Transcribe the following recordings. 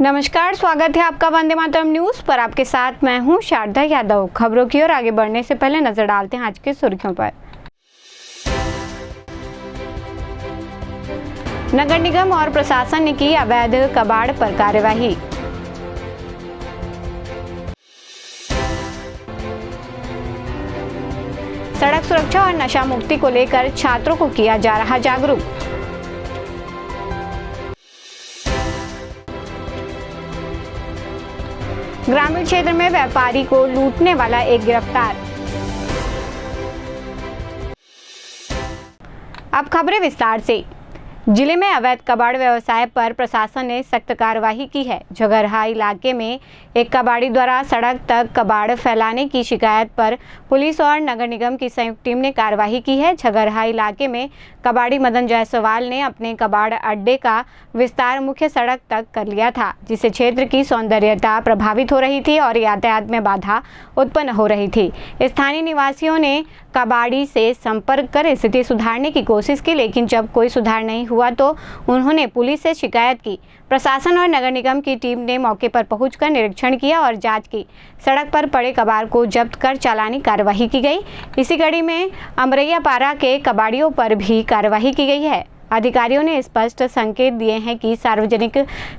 नमस्कार, स्वागत है आपका वंदे मातरम न्यूज पर। आपके साथ मैं हूं शारदा यादव। खबरों की ओर आगे बढ़ने से पहले नजर डालते हैं आज की सुर्खियों पर। नगर निगम और प्रशासन ने की अवैध कबाड़ पर कार्यवाही। सड़क सुरक्षा और नशा मुक्ति को लेकर छात्रों को किया जा रहा जागरूक। ग्रामीण क्षेत्र में व्यापारी को लूटने वाला एक गिरफ्तार। अब खबरें विस्तार से। जिले में अवैध कबाड़ व्यवसाय पर प्रशासन ने सख्त कार्रवाई की है। झगरहा इलाके में एक कबाड़ी द्वारा सड़क तक कबाड़ फैलाने की शिकायत पर पुलिस और नगर निगम की संयुक्त टीम ने कार्रवाई की है। झगरहा इलाके में कबाड़ी मदन जायसवाल ने अपने कबाड़ अड्डे का विस्तार मुख्य सड़क तक कर लिया था, जिससे क्षेत्र की सौंदर्यता प्रभावित हो रही थी और यातायात में बाधा उत्पन्न हो रही थी। स्थानीय निवासियों ने कबाड़ी से संपर्क कर स्थिति सुधारने की कोशिश की, लेकिन जब कोई सुधार नहीं हुआ तो उन्होंने पुलिस से शिकायत की। प्रशासन और नगर निगम की टीम ने मौके पर पहुंचकर निरीक्षण किया और जांच की। सड़क पर पड़े कबाड़ को जब्त कर चालानी कार्रवाई की गई। इसी कड़ी में अमरैया पारा के कबाड़ियों पर भी कार्रवाई की गई है। अधिकारियों ने स्पष्ट संकेत दिए हैं कि सार्वजनिक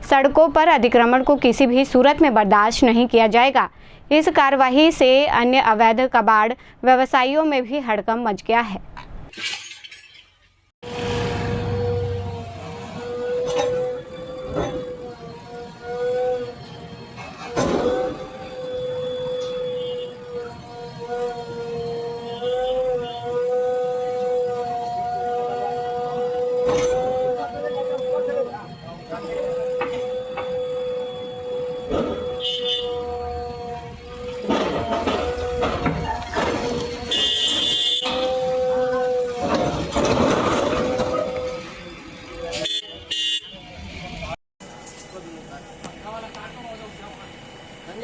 सड़कों पर अतिक्रमण को किसी भी सूरत में बर्दाश्त नहीं किया जाएगा। इस कार्रवाई से अन्य अवैध कबाड़ व्यवसायियों में भी हड़कंप मच गया है।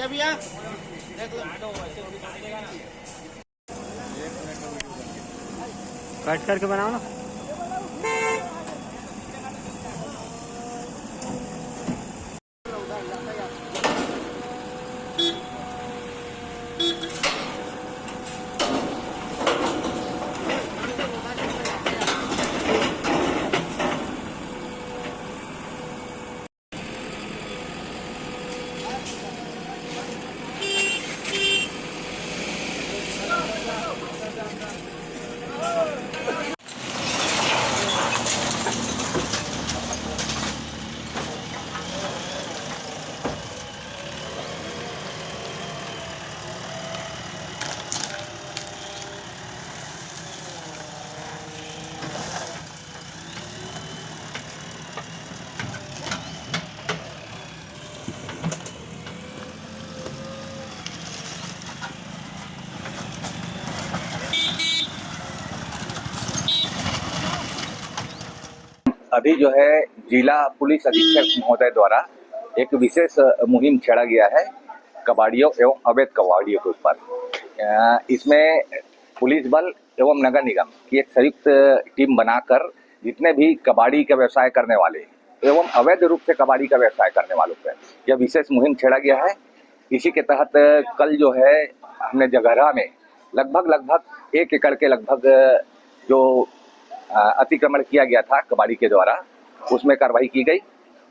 भैया कट करके बनाओ ना। अभी जो है जिला पुलिस अधीक्षक महोदय द्वारा एक विशेष मुहिम छेड़ा गया है कबाड़ियों एवं अवैध कबाड़ियों के ऊपर। इसमें पुलिस बल एवं नगर निगम की एक संयुक्त टीम बनाकर जितने भी कबाड़ी का व्यवसाय करने वाले एवं अवैध रूप से कबाड़ी का व्यवसाय करने वालों पर यह विशेष मुहिम छेड़ा गया है। इसी के तहत कल जो है हमने जगरहा में लगभग 1 एकड़ के लगभग जो अतिक्रमण किया गया था कबाड़ी के द्वारा, उसमें कार्रवाई की गई।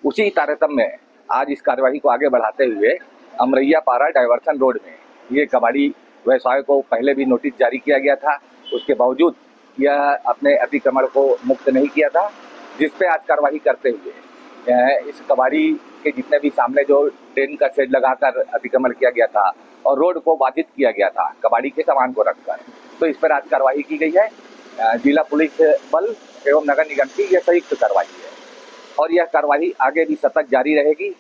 उसी तारतम्य में आज इस कार्यवाही को आगे बढ़ाते हुए अमरैया पारा डाइवर्सन रोड में ये कबाड़ी व्यवसाय को पहले भी नोटिस जारी किया गया था, उसके बावजूद यह अपने अतिक्रमण को मुक्त नहीं किया था, जिस पे आज कार्रवाई करते हुए इस कबाड़ी के जितने भी सामने जो टेन का शेड लगाकर अतिक्रमण किया गया था और रोड को बाधित किया गया था कबाड़ी के सामान को रखकर, तो इस पर आज कार्रवाई की गई है। जिला पुलिस बल एवं नगर निगम की यह संयुक्त कार्रवाई है और यह कार्रवाई आगे भी सतत जारी रहेगी।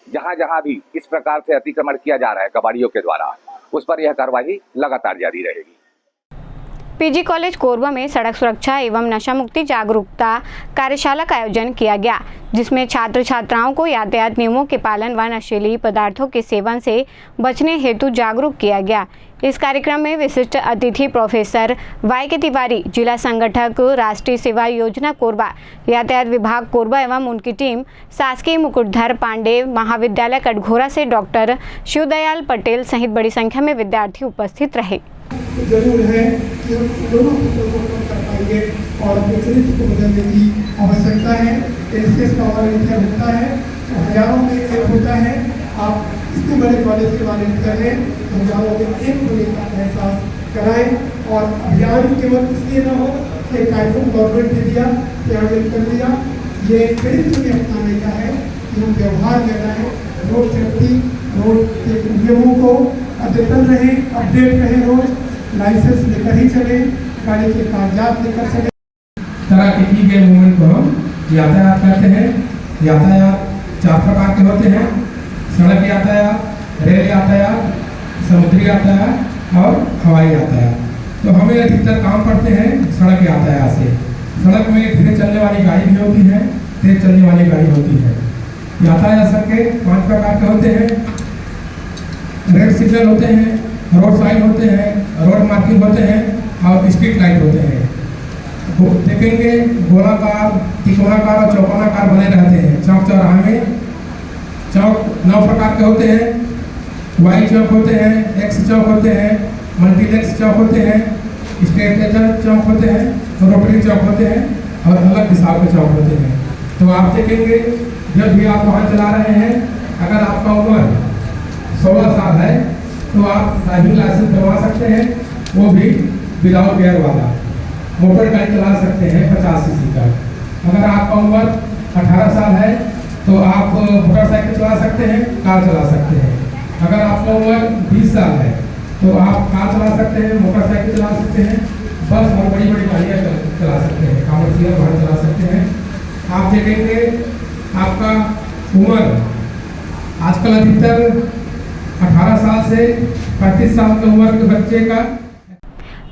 जहां जहां भी इस प्रकार से अतिक्रमण किया जा रहा है कबाड़ियों के द्वारा, उस पर यह कार्रवाई लगातार जारी रहेगी। पीजी कॉलेज कोरबा में सड़क सुरक्षा एवं नशा मुक्ति जागरूकता कार्यशाला का आयोजन किया गया, जिसमें छात्र छात्राओं को यातायात नियमों के पालन व नशीली पदार्थों के सेवन से बचने हेतु जागरूक किया गया। इस कार्यक्रम में विशिष्ट अतिथि प्रोफेसर वाई तिवारी, जिला संगठक राष्ट्रीय सेवा योजना कोरबा, यातायात विभाग कोरबा एवं उनकी टीम, शासकीय मुकुटधर पांडे महाविद्यालय कटघोरा से डॉक्टर शिवदयाल पटेल सहित बड़ी संख्या में विद्यार्थी उपस्थित रहे। जरूर है कि हम दोनों को कर पाएंगे और चरित्र को बदलने की आवश्यकता है। एसएस का वॉलंटियर होता है तो हजारों में एक होता है। आप इतने बड़े कॉलेज के वॉलंटियर हैं, हजारों में एक होने का एहसास कराएं। और अभियान केवल इसलिए न हो कि कार्यक्रम गवर्नमेंट ने दिया, क्रियान्वित कर दिया, ये चरित्र में अपनाने का है कि हम व्यवहार कर रहे हैं। रोड सेफ्टी, रोड के नियमों को अद्यतन रहे, अपडेट रहे, रोज लाइसेंस लेकर ही चले, गाड़ी के कागजात लेकर चले। तरह के की गए मूवमेंट को हम यातायात करते हैं। यातायात 4 प्रकार के होते हैं: सड़क यातायात, रेल यातायात, समुद्री यातायात और हवाई यातायात। तो हमें अधिकतर काम पड़ते हैं सड़क यातायात से। सड़क में धीरे चलने वाली गाड़ी भी होती है, तेज चलने वाली गाड़ी होती है। यातायात सड़कें 5 प्रकार के होते हैं: रेड सिग्नल होते हैं, रोड साइड होते हैं, रोड मार्किंग होते हैं और स्ट्रीट लाइट होते हैं। देखेंगे गोलाकार, तिकोनाकार और चौकोनाकार बने रहते हैं। चौक चौराहे में चौक 9 प्रकार के होते हैं: वाई चौक होते हैं, एक्स चौक होते हैं, मल्टीप्लेक्स चौक होते हैं, स्ट्रेट चौक होते हैं, रोटरी चौक होते हैं और अलग दिशाओं के चौक होते हैं। तो आप देखेंगे जब भी आप वाहन चला रहे हैं, अगर आपका उम्र 16 साल है तो आप ड्राइविंग लाइसेंस बनवा सकते हैं, वो भी विदाउट गियर वाला। मोटर गाड़ी चला सकते हैं 50 सीसी का। अगर आपका उम्र 18 साल है तो आप मोटरसाइकिल चला सकते हैं, कार चला सकते हैं। अगर आपका उम्र 20 साल है तो आप कार चला सकते हैं, मोटरसाइकिल चला सकते हैं, बस और बड़ी बड़ी गाड़ियाँ चला सकते हैं, कमर्शियल वाहन चला सकते हैं। आप देखेंगे आपका उम्र आजकल अधिकतर 18 साल से 35 साल की उम्र के बच्चे का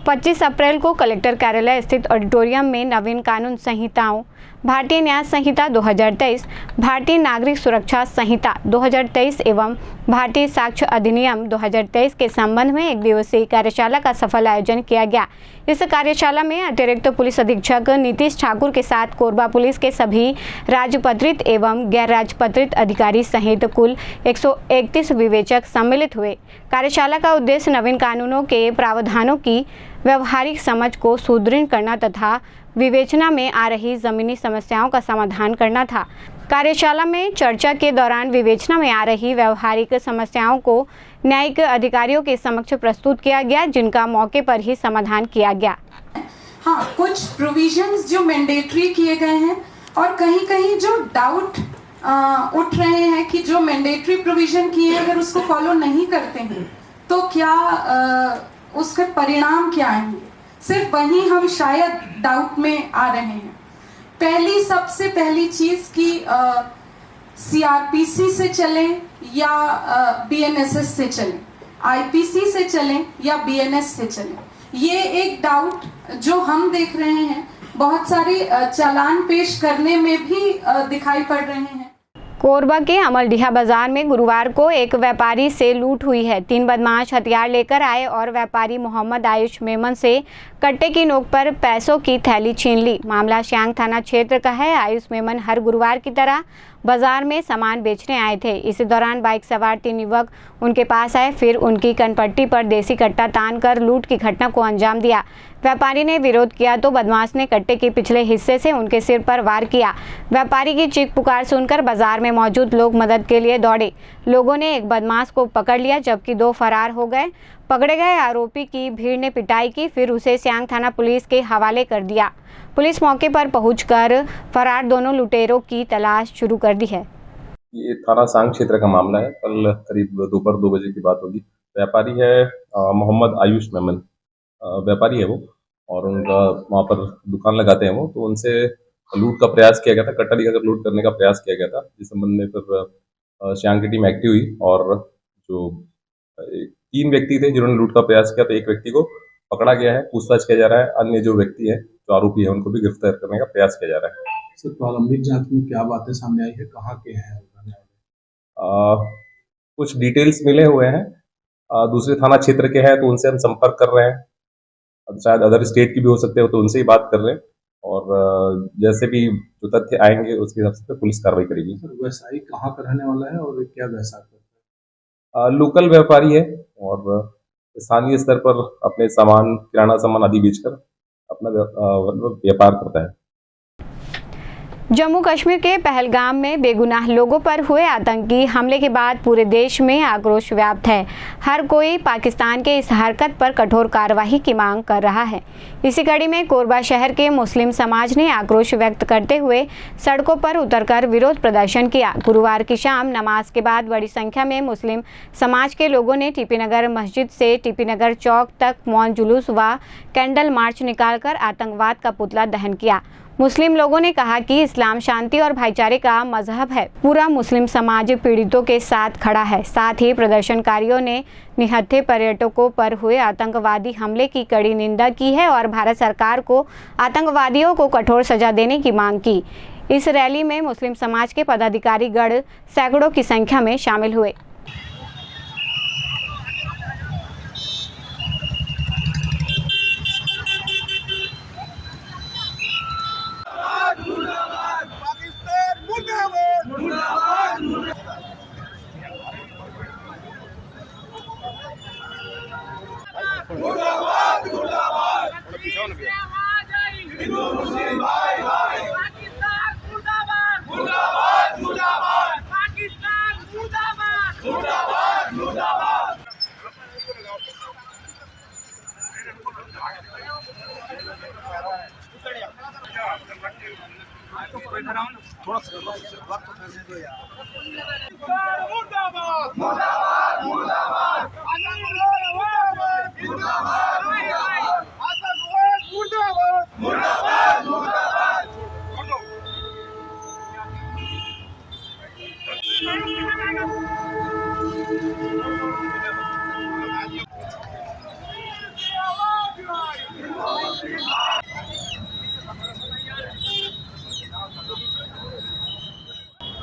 25 अप्रैल को कलेक्टर कार्यालय स्थित ऑडिटोरियम में नवीन कानून संहिताओं, भारतीय न्याय संहिता 2023, भारतीय नागरिक सुरक्षा संहिता 2023 एवं भारतीय साक्ष्य अधिनियम 2023 के संबंध में 1 दिवसीय कार्यशाला का सफल आयोजन किया गया। इस कार्यशाला में अतिरिक्त पुलिस अधीक्षक नीतीश ठाकुर के साथ कोरबा पुलिस के सभी राजपत्रित एवं गैर राजपत्रित अधिकारी सहित कुल 131 विवेचक सम्मिलित हुए। कार्यशाला का उद्देश्य नवीन कानूनों के प्रावधानों की व्यवहारिक समझ को सुदृढ़ करना तथा विवेचना में आ रही जमीनी समस्याओं का समाधान करना था। कार्यशाला में चर्चा के दौरान विवेचना में आ रही व्यवहारिक समस्याओं को न्यायिक अधिकारियों के समक्ष प्रस्तुत किया गया, जिनका मौके पर ही समाधान किया गया। हाँ, कुछ प्रोविजंस जो मैंडेटरी किए गए हैं और कहीं कहीं जो डाउट उठ रहे हैं कि जो मैंडेटरी प्रोविजन किए अगर उसको फॉलो नहीं करते हैं तो क्या उसके परिणाम क्या आएंगे, सिर्फ वही हम शायद डाउट में आ रहे हैं। सबसे पहली चीज की सीआरपीसी से चलें या बीएनएसएस से चलें, आईपीसी से चलें या बीएनएस से चलें, ये एक डाउट जो हम देख रहे हैं बहुत सारे चालान पेश करने में भी दिखाई पड़ रहे हैं। कोरबा के अमलडीहा बाजार में गुरुवार को एक व्यापारी से लूट हुई है। 3 बदमाश हथियार लेकर आए और व्यापारी मोहम्मद आयुष मेमन से कट्टे की नोक पर पैसों की थैली छीन ली। मामला श्यांग थाना क्षेत्र का है। आयुष मेमन हर गुरुवार की तरह बाजार में सामान बेचने आए थे। इसी दौरान बाइक सवार 3 युवक उनके पास आए, फिर उनकी कनपट्टी पर देसी कट्टा तान कर लूट की घटना को अंजाम दिया। व्यापारी ने विरोध किया तो बदमाश ने कट्टे के पिछले हिस्से से उनके सिर पर वार किया। व्यापारी की चीख पुकार सुनकर बाजार में मौजूद लोग मदद के लिए दौड़े। लोगों ने एक बदमाश को पकड़ लिया, जबकि 2 फरार हो गए। पकड़े गए आरोपी की भीड़ ने पिटाई की, फिर उसे श्यांग थाना पुलिस के हवाले कर दिया। पुलिस मौके पर पहुंचकर फरार दोनों लुटेरों की तलाश शुरू कर दी है। ये थाना सांग क्षेत्र का मामला है। कल करीब दोपहर 2 बजे की बात होगी। व्यापारी है मोहम्मद आयुष मेमन, व्यापारी है वो, और उनका वहाँ पर दुकान लगाते हैं वो। तो उनसे लूट का प्रयास किया गया था, कट्टा लेकर लूट करने का प्रयास किया गया था, जिस संबंध में फिर श्यांग की टीम एक्टिव हुई और जो 3 व्यक्ति थे जिन्होंने लूट का प्रयास किया, तो एक व्यक्ति को पकड़ा गया है, पूछताछ किया जा रहा है। अन्य जो व्यक्ति है, जो आरोपी है, उनको भी गिरफ्तार करने का प्रयास किया जा रहा है। सर, प्रारंभिक जांच में क्या बातें सामने आई है, कहाँ के हैं? कुछ डिटेल्स मिले हुए हैं, दूसरे थाना क्षेत्र के हैं, तो उनसे हम संपर्क कर रहे हैं। अब शायद अदर स्टेट की भी हो सकते हो, तो उनसे ही बात कर रहे हैं, और जैसे भी जो तथ्य आएंगे उसके हिसाब से पुलिस कार्रवाई करेगी। सर, व्यवसायी कहाँ का रहने वाला है और क्या व्यवसाय करता है? लोकल व्यापारी है और स्थानीय स्तर पर अपने सामान, किराना सामान आदि बेचकर अपना व्यापार करता है। जम्मू कश्मीर के पहलगाम में बेगुनाह लोगों पर हुए आतंकी हमले के बाद पूरे देश में आक्रोश व्याप्त है। हर कोई पाकिस्तान के इस हरकत पर कठोर कार्रवाई की मांग कर रहा है। इसी कड़ी में कोरबा शहर के मुस्लिम समाज ने आक्रोश व्यक्त करते हुए सड़कों पर उतरकर विरोध प्रदर्शन किया। गुरुवार की शाम नमाज के बाद बड़ी संख्या में मुस्लिम समाज के लोगों ने टीपी नगर मस्जिद से टीपी नगर चौक तक मौन जुलूस व कैंडल मार्च निकालकर आतंकवाद का पुतला दहन किया। मुस्लिम लोगों ने कहा कि इस्लाम शांति और भाईचारे का मजहब है। पूरा मुस्लिम समाज पीड़ितों के साथ खड़ा है। साथ ही प्रदर्शनकारियों ने निहत्थे पर्यटकों पर हुए आतंकवादी हमले की कड़ी निंदा की है और भारत सरकार को आतंकवादियों को कठोर सजा देने की मांग की। इस रैली में मुस्लिम समाज के पदाधिकारी गण सैकड़ों की संख्या में शामिल हुए।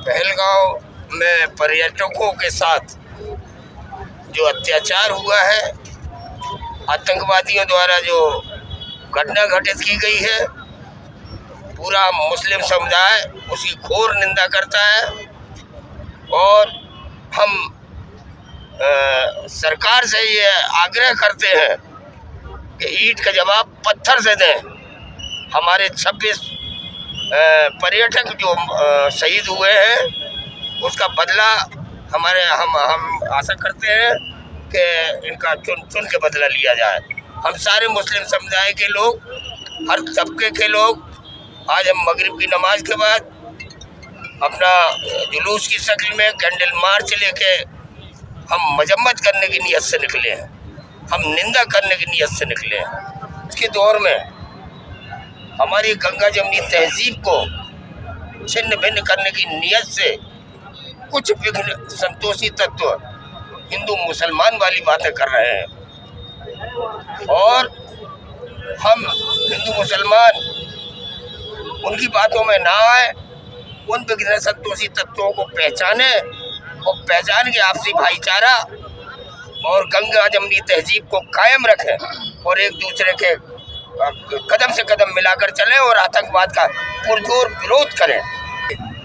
पहलगांव में पर्यटकों के साथ जो अत्याचार हुआ है, आतंकवादियों द्वारा जो घटना घटित की गई है, पूरा मुस्लिम समुदाय उसकी घोर निंदा करता है। और हम सरकार से ये आग्रह करते हैं कि ईंट का जवाब पत्थर से दें। हमारे 26 पर्यटक जो शहीद हुए हैं, उसका बदला हम आशा करते हैं कि इनका चुन के बदला लिया जाए। हम सारे मुस्लिम समुदाय के लोग, हर तबके के लोग, आज हम मगरिब की नमाज के बाद अपना जुलूस की शक्ल में कैंडल मार्च लेके हम मजम्मत करने की नीयत से निकले हैं, हम निंदा करने की नीयत से निकले हैं। इसके दौर में हमारी गंगा जमनी तहजीब को छिन्न भिन्न करने की नीयत से कुछ विघ्न संतोषी तत्व हिंदू मुसलमान वाली बातें कर रहे हैं, और हम हिंदू मुसलमान उनकी बातों में ना आए, उन विघ्न संतोषी तत्वों को पहचाने और पहचान के आपसी भाईचारा और गंगा जमनी तहजीब को कायम रखें और एक दूसरे के कदम से कदम मिलाकर चलें और आतंकवाद का पुरजोर विरोध करें।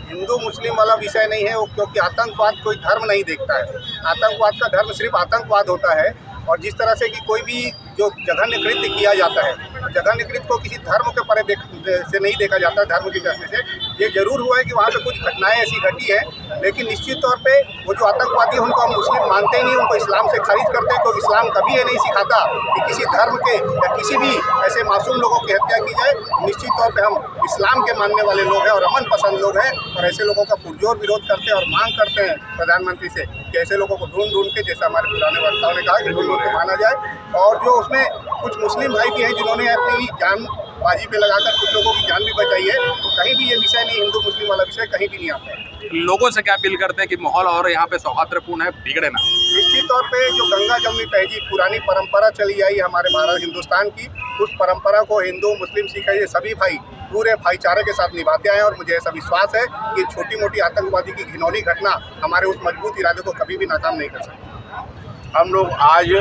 हिंदू मुस्लिम वाला विषय नहीं है वो, क्योंकि आतंकवाद कोई धर्म नहीं देखता है। आतंकवाद का धर्म सिर्फ आतंकवाद होता है। और जिस तरह से कि कोई भी जो जघन्य कृत्य किया जाता है, जघन्य कृत्य को किसी धर्म के परे से नहीं देखा जाता, धर्म के चलने से। ये जरूर हुआ है कि वहाँ पे कुछ घटनाएं ऐसी घटी है, लेकिन निश्चित तौर पे वो जो आतंकवादी है उनको हम मुस्लिम मानते ही नहीं, उनको इस्लाम से खारिज करते हैं, क्योंकि इस्लाम कभी ये नहीं सिखाता कि किसी धर्म के या किसी भी ऐसे मासूम लोगों की हत्या की जाए। निश्चित तौर पर हम इस्लाम के मानने वाले लोग हैं और अमन पसंद लोग हैं, और ऐसे लोगों का पुरजोर विरोध करते हैं और मांग करते हैं प्रधानमंत्री से कि ऐसे लोगों को ढूंढ के, जैसा हमारे पुराने वक्ताओं ने कहा, कि ढूंढ के माना जाए। और जो उसमें कुछ मुस्लिम भाई भी हैं जिन्होंने अपनी जान बाजी पे लगाकर कुछ लोगों की जान भी बचाई है, तो कहीं भी ये विषय नहीं, हिंदू मुस्लिम वाला विषय कहीं भी नहीं आता है। लोगों से क्या अपील करते हैं कि माहौल और यहाँ पे सौहार्दपूर्ण है, बिगड़े ना। निश्चित तौर पे जो गंगा जमुनी तहजीब पुरानी परंपरा चली आई हमारे भारत हिंदुस्तान की, उस परंपरा को हिंदू मुस्लिम सिख ये सभी भाई पूरे भाईचारे के साथ निभाते हैं और मुझे ऐसा विश्वास है कि छोटी मोटी आतंकवादी की घिनौनी घटना हमारे उस मजबूत इरादे को कभी भी नाकाम नहीं कर सकती। हम लोग आज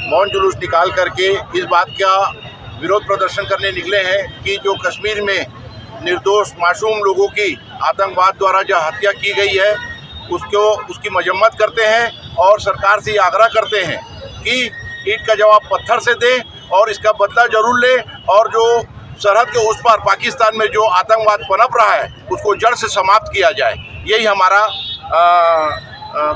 मौन जुलूस निकाल करके इस बात का विरोध प्रदर्शन करने निकले हैं कि जो कश्मीर में निर्दोष मासूम लोगों की आतंकवाद द्वारा जो हत्या की गई है उसकी मजम्मत करते हैं और सरकार से आग्रह करते हैं कि ईंट का जवाब पत्थर से दें और इसका बदला जरूर ले और जो सरहद के उस पार पाकिस्तान में जो आतंकवाद पनप रहा है उसको जड़ से समाप्त किया जाए। यही हमारा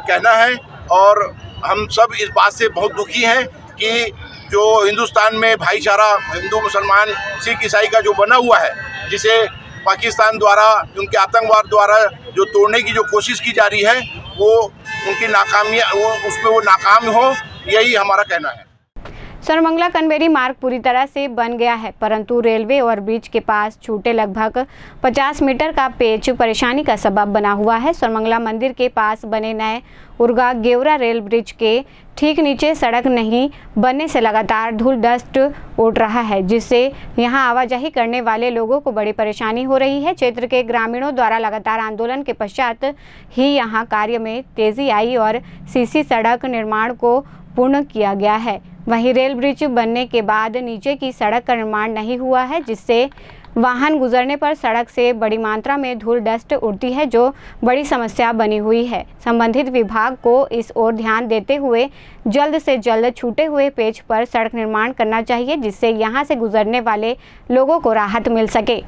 कहना है और हम सब इस बात से बहुत दुखी हैं कि जो हिंदुस्तान में भाईचारा हिंदू मुसलमान सिख ईसाई का जो बना हुआ है, जिसे पाकिस्तान द्वारा उनके आतंकवाद द्वारा जो तोड़ने की जो कोशिश की जा रही है वो उनकी नाकामियाँ उसमें वो नाकाम हो, यही हमारा कहना है। सरमंगला कनवेरी मार्ग पूरी तरह से बन गया है, परंतु रेलवे ओवरब्रिज के पास छूटे लगभग 50 मीटर का पेच परेशानी का सबब बना हुआ है। सरमंगला मंदिर के पास बने नए उर्गा गेवरा रेल ब्रिज के ठीक नीचे सड़क नहीं बनने से लगातार धूल डस्ट उड़ रहा है, जिससे यहां आवाजाही करने वाले लोगों को बड़ी परेशानी हो रही है। क्षेत्र के ग्रामीणों द्वारा लगातार आंदोलन के पश्चात ही यहां कार्य में तेजी आई और सीसी सड़क निर्माण को पूर्ण किया गया है। वहीं रेल ब्रिज बनने के बाद नीचे की सड़क का निर्माण नहीं हुआ है, जिससे वाहन गुजरने पर सड़क से बड़ी मात्रा में धूल डस्ट उड़ती है, जो बड़ी समस्या बनी हुई है। संबंधित विभाग को इस ओर ध्यान देते हुए जल्द से जल्द छूटे हुए पेज पर सड़क निर्माण करना चाहिए, जिससे यहां से गुजरने वाले लोगों को राहत मिल सके।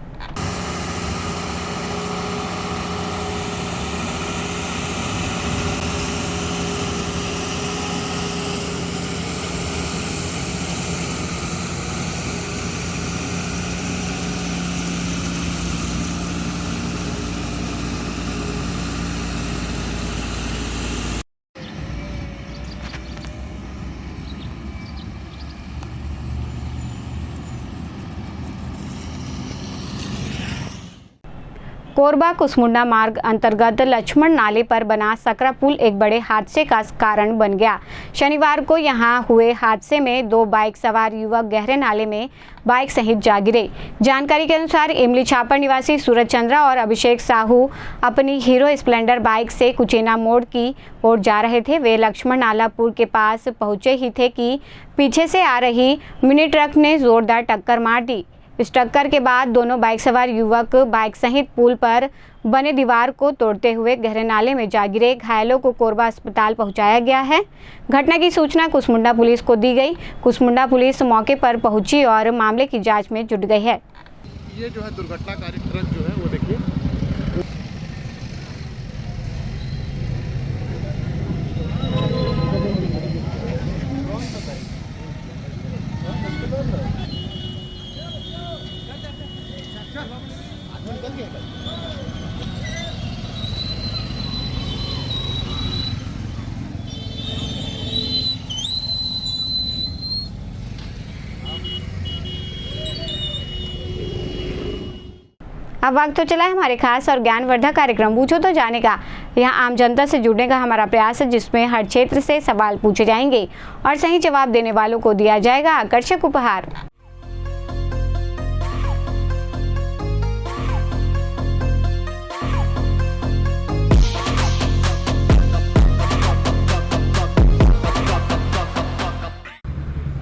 कोरबा कुसमुंडा मार्ग अंतर्गत लक्ष्मण नाले पर बना सकरा पुल एक बड़े हादसे का कारण बन गया। शनिवार को यहां हुए हादसे में 2 बाइक सवार युवक गहरे नाले में बाइक सहित जा गिरे। जानकारी के अनुसार इमली छापर निवासी सूरज चंद्रा और अभिषेक साहू अपनी हीरो स्प्लेंडर बाइक से कुचेना मोड़ की ओर जा रहे थे। वे लक्ष्मण नाला पुल के पास पहुंचे ही थे कि पीछे से आ रही मिनी ट्रक ने जोरदार टक्कर मार दी। इस टक्कर के बाद दोनों बाइक सवार युवक बाइक सहित पुल पर बने दीवार को तोड़ते हुए गहरे नाले में जा गिरे। घायलों को कोरबा अस्पताल पहुंचाया गया है। घटना की सूचना कुसमुंडा पुलिस को दी गई। कुसमुंडा पुलिस मौके पर पहुंची और मामले की जांच में जुट गई है। ये जो है दुर्घटनाकारी ट्रक जो है वो देखिए अब वक्त तो चला है हमारे खास और ज्ञानवर्धक कार्यक्रम पूछो तो जाने का। यहाँ आम जनता से जुड़ने का हमारा प्रयास है, जिसमें हर क्षेत्र से सवाल पूछे जाएंगे और सही जवाब देने वालों को दिया जाएगा आकर्षक उपहार।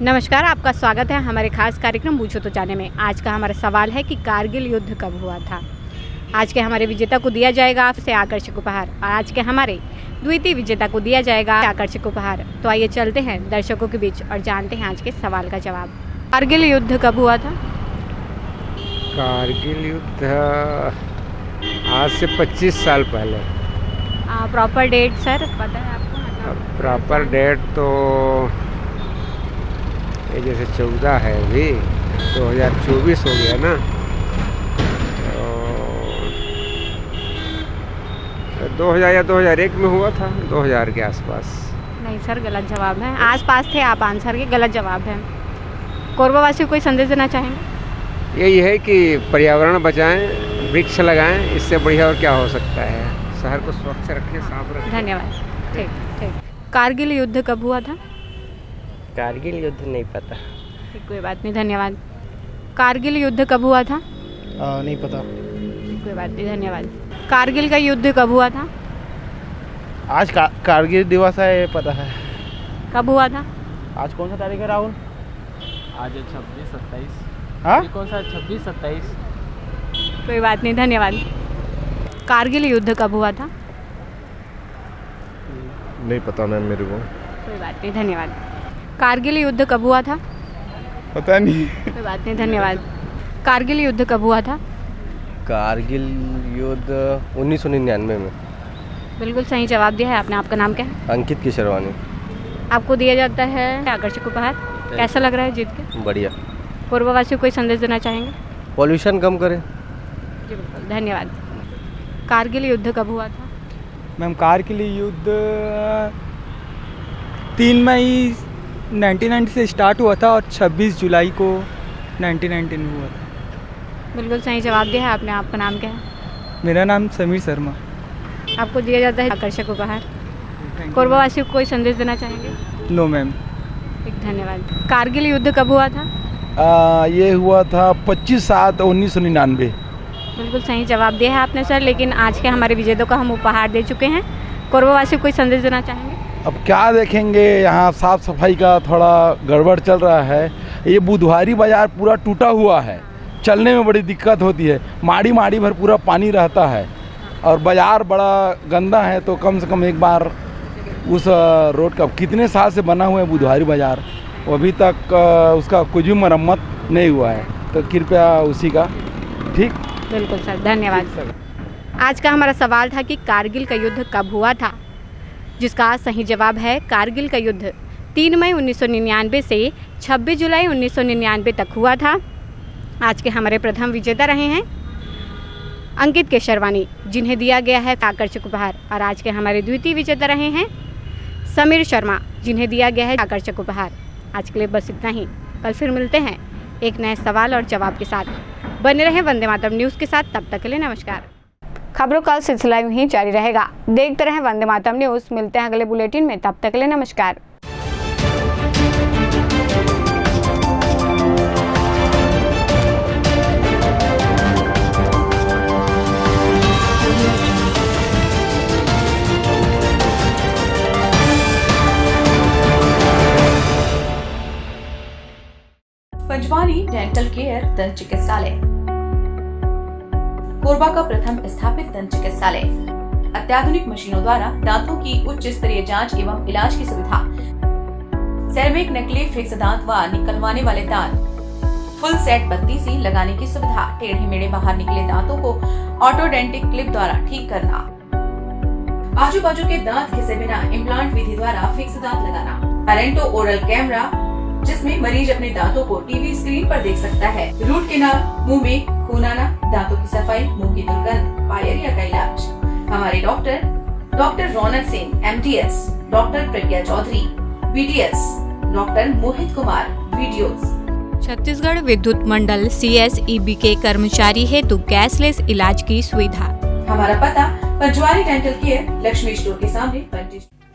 नमस्कार, आपका स्वागत है हमारे खास कार्यक्रम पूछो तो जाने में। आज का हमारा सवाल है कि कारगिल युद्ध कब हुआ था। आज के हमारे विजेता को दिया जाएगा आपसे आकर्षक उपहार और आज के हमारे द्वितीय विजेता को दिया जाएगा आकर्षक उपहार। तो आइए चलते हैं दर्शकों के बीच और जानते हैं आज के सवाल का जवाब। कारगिल युद्ध कब हुआ था? कारगिल युद्ध आज से 25 साल पहले। प्रॉपर डेट सर पता है आपको? प्रॉपर डेट तो ये जैसे 14 है अभी 2024 हो गया ना, तो 2000 या 2001 में हुआ था, 2000 के आसपास। नहीं सर, गलत जवाब है। आसपास थे आप आंसर के, गलत जवाब है। कोरबा वासियों को कोई संदेश देना चाहेंगे? यही है कि पर्यावरण बचाएं, वृक्ष लगाएं, इससे बढ़िया और क्या हो सकता है। शहर को स्वच्छ रखें, साफ रखें। धन्यवाद। ठीक ठीक। कारगिल युद्ध कब हुआ था? कारगिल युद्ध नहीं पता। ठीक, कोई बात नहीं, धन्यवाद। कारगिल युद्ध कब हुआ था? नहीं पता। ठीक, कोई बात नहीं, धन्यवाद। कारगिल का युद्ध कब हुआ था? आज कारगिल दिवस है, ये पता है। कब हुआ था? आज कौन सा तारीख है राहुल? आज 26-27। हाँ, कौन सा 26-27? कोई बात नहीं, धन्यवाद। कारगिल युद्ध कब हुआ था? नहीं पता मैम मेरे को। कोई बात नहीं, धन्यवाद। कारगिल युद्ध कब हुआ था? पता नहीं। कोई बात नहीं, धन्यवाद। कारगिल युद्ध कब हुआ था? कारगिल युद्ध 1999 में। बिल्कुल सही जवाब दिया है आपने। आपका नाम क्या है? अंकित किशोरवानी। आपको दिया जाता है आकर्षक उपहार। कैसा लग रहा है जीत के? बढ़िया। पूर्ववासियों को कोई संदेश देना चाहेंगे? पॉल्यूशन कम करें। जी बिल्कुल, धन्यवाद। कारगिल युद्ध कब हुआ था? मैम कारगिल युद्ध 3 मई 1990 से स्टार्ट हुआ था और 26 जुलाई को 1919 में हुआ था। बिल्कुल सही जवाब दिया है आपने। आपका नाम क्या है? मेरा नाम समीर शर्मा। आपको दिया जाता है आकर्षक उपहार। पूर्ववासियों को कोई संदेश देना चाहेंगे? No ma'am. एक धन्यवाद। कारगिल युद्ध कब हुआ था? ये हुआ था 25/7/1999। बिल्कुल सही जवाब दिया है आपने सर, लेकिन आज के हमारे विजेताओं को हम उपहार दे चुके हैं। पूर्ववासियों को कोई संदेश देना चाहेंगे? अब क्या देखेंगे, यहाँ साफ सफाई का थोड़ा गड़बड़ चल रहा है। ये बुधवारी बाजार पूरा टूटा हुआ है, चलने में बड़ी दिक्कत होती है। माड़ी माड़ी भर पूरा पानी रहता है और बाजार बड़ा गंदा है। तो कम से कम एक बार उस रोड का कितने साल से बना हुआ है बुधवारी बाजार, वो अभी तक उसका कुछ भी मरम्मत नहीं हुआ है। तो कृपया उसी का। ठीक, बिल्कुल सर, धन्यवाद। आज का हमारा सवाल था कि कारगिल का युद्ध कब हुआ था, जिसका सही जवाब है कारगिल का युद्ध 3 मई 1999 से 26 जुलाई 1999 तक हुआ था। आज के हमारे प्रथम विजेता रहे हैं अंकित केशरवानी, जिन्हें दिया गया है आकर्षक उपहार। और आज के हमारे द्वितीय विजेता रहे हैं समीर शर्मा, जिन्हें दिया गया है आकर्षक उपहार। आज के लिए बस इतना ही। कल फिर मिलते हैं एक नए सवाल और जवाब के साथ। बने रहें वंदे मातरम न्यूज़ के साथ। तब तक के लिए नमस्कार। खबरों का सिलसिला यूं ही जारी रहेगा। देखते रहें वंदे मातरम न्यूज़। मिलते हैं अगले बुलेटिन में। तब तक के लिए नमस्कार। पंजवानी डेंटल केयर दंत चिकित्सालय, कोरबा का प्रथम स्थापित दंत चिकित्सालय। अत्याधुनिक मशीनों द्वारा दांतों की उच्च स्तरीय जांच एवं इलाज की सुविधा। सेरेमिक नकली फिक्स दांत व निकलवाने वाले दांत, फुल सेट बत्ती सी लगाने की सुविधा। टेढ़े मेढ़े बाहर निकले दांतों को ऑटोडेंटिक क्लिप द्वारा ठीक करना। आजू बाजू के दांत घिसे बिना इम्प्लांट विधि द्वारा फिक्स दांत लगाना। अरेंटो ओरल कैमरा, जिसमें मरीज अपने दांतों को टीवी स्क्रीन पर देख सकता है। रूट केनाल, मुंह में खून आना, दांतों की सफाई, मुंह की दुर्गंध, पायरिया का इलाज। हमारे डॉक्टर रौनक सिंह MDS, डॉक्टर प्रज्ञा Chaudhary BDS, doctor Mohit Kumar videos. Chhattisgarh विद्युत मंडल CSEB के कर्मचारी हेतु कैशलेस इलाज की सुविधा। हमारा पता Panjwani dental care, Lakshmi store के सामने।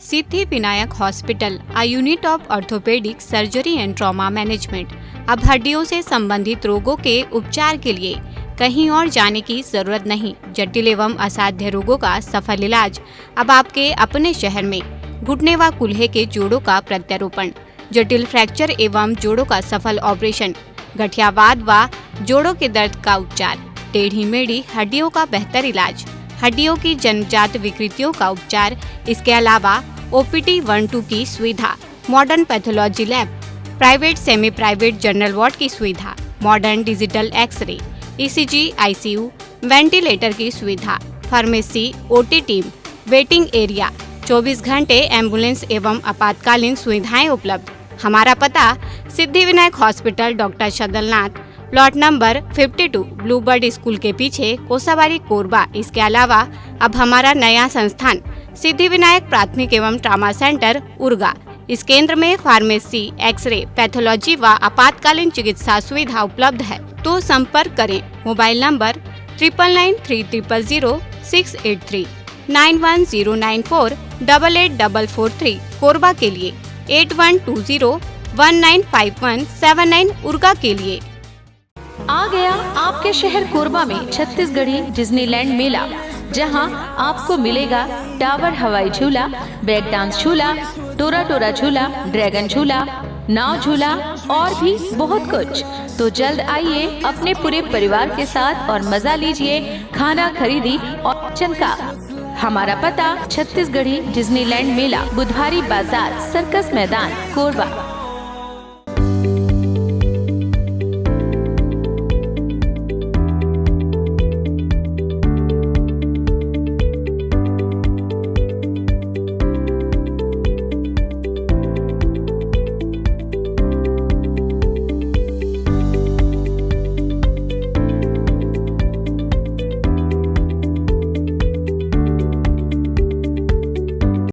Siddhi Vinayak hospital, a unit of orthopaedic surgery and trauma management. अब हड्डियों से संबंधित रोगों के उपचार के लिए कहीं और जाने की जरूरत नहीं। जटिल एवं असाध्य रोगों का सफल इलाज अब आपके अपने शहर में। घुटने व कूल्हे के जोड़ों का प्रत्यारोपण, जटिल फ्रैक्चर एवं जोड़ों का सफल ऑपरेशन, गठियावाद व जोड़ों के दर्द का उपचार, टेढ़ी मेढ़ी हड्डियों का बेहतर इलाज, हड्डियों की जन्मजात विकृतियों का उपचार। इसके अलावा OPD 1-2 की सुविधा, modern pathology lab, private semi private general ward की सुविधा, modern digital x-ray, ECG, ICU, ventilator की सुविधा, pharmacy, OT team, waiting area, 24 घंटे एम्बुलेंस एवं आपातकालीन सुविधाएं उपलब्ध। हमारा पता Siddhi Vinayak hospital, doctor Shadalnath, plot number 52, Bluebird school के पीछे, कोसाबारी, कोरबा। इसके अलावा अब हमारा नया संस्थान सिद्धि विनायक प्राथमिक एवं ट्रामा सेंटर, उर्गा। इस केंद्र में फार्मेसी, एक्सरे, पैथोलॉजी व आपातकालीन चिकित्सा सुविधा उपलब्ध है। तो संपर्क करें। मोबाइल नंबर 9993000683, 9109488443 कोरबा के लिए, 8120195179 उर्गा के लिए। आ गया आपके शहर कोरबा में छत्तीसगढ़ी डिज्नीलैंड मेला, जहां आपको मिलेगा टावर हवाई झूला, बैक डांस झूला, टोरा टोरा झूला, ड्रैगन झूला, नाव झूला और भी बहुत कुछ। तो जल्द आइए अपने पूरे परिवार के साथ और मजा लीजिए खाना खरीदी और चमका। हमारा पता छत्तीसगढ़ी डिज्नीलैंड मेला, बुधवारी बाजार, सर्कस मैदान, कोरबा।